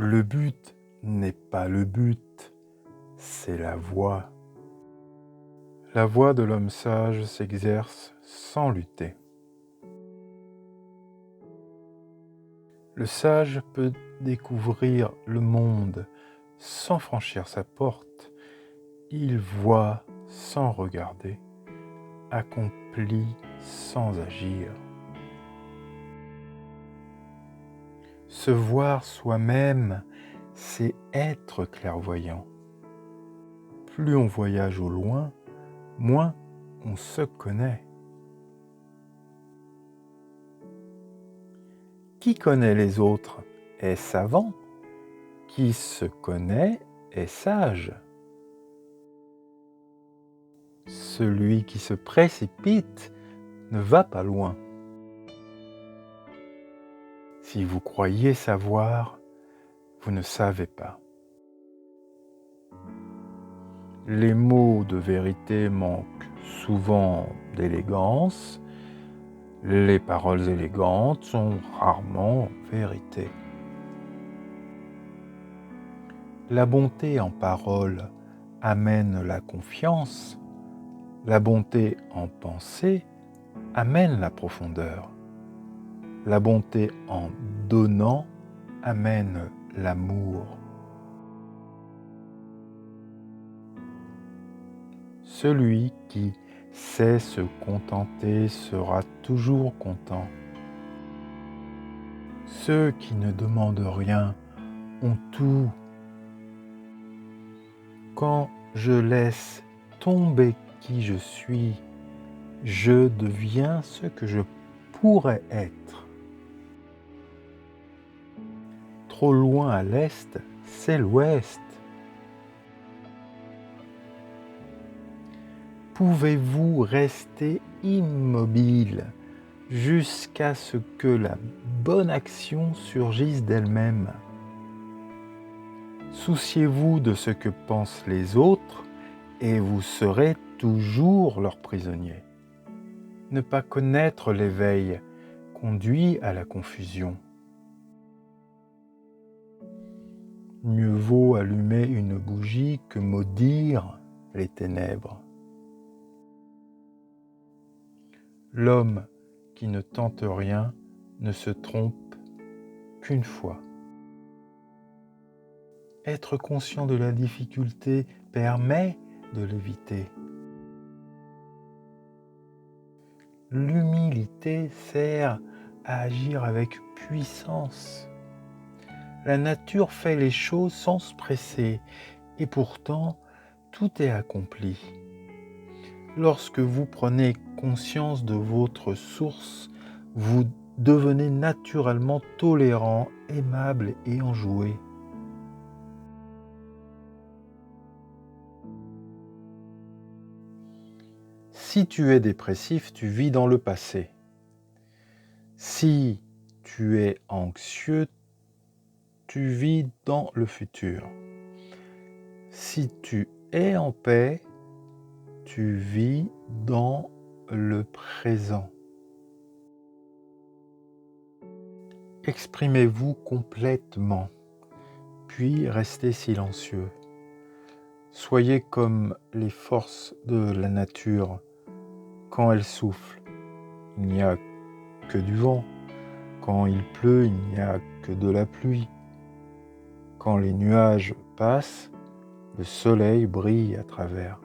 Le but n'est pas le but, c'est la voie. La voie de l'homme sage s'exerce sans lutter. Le sage peut découvrir le monde sans franchir sa porte. Il voit sans regarder, accomplit sans agir. Se voir soi-même, c'est être clairvoyant. Plus on voyage au loin, moins on se connaît. Qui connaît les autres est savant, qui se connaît est sage. Celui qui se précipite ne va pas loin. Si vous croyez savoir, vous ne savez pas. Les mots de vérité manquent souvent d'élégance. Les paroles élégantes sont rarement vérité. La bonté en parole amène la confiance. La bonté en pensée amène la profondeur. La bonté en donnant amène l'amour. Celui qui sait se contenter sera toujours content. Ceux qui ne demandent rien ont tout. Quand je laisse tomber qui je suis, je deviens ce que je pourrais être. Trop loin à l'est, c'est l'ouest. Pouvez-vous rester immobile jusqu'à ce que la bonne action surgisse d'elle-même? Souciez-vous de ce que pensent les autres et vous serez toujours leur prisonnier. Ne pas connaître l'éveil conduit à la confusion. Mieux vaut allumer une bougie que maudire les ténèbres. L'homme qui ne tente rien ne se trompe qu'une fois. Être conscient de la difficulté permet de l'éviter. L'humilité sert à agir avec puissance. La nature fait les choses sans se presser et pourtant tout est accompli. Lorsque vous prenez conscience de votre source, vous devenez naturellement tolérant, aimable et enjoué. Si tu es dépressif, tu vis dans le passé. Si tu es anxieux, tu vis dans le futur. Si tu es en paix, tu vis dans le présent. Exprimez-vous complètement, puis restez silencieux. Soyez comme les forces de la nature. Quand elles soufflent, il n'y a que du vent. Quand il pleut, il n'y a que de la pluie. Quand les nuages passent, le soleil brille à travers.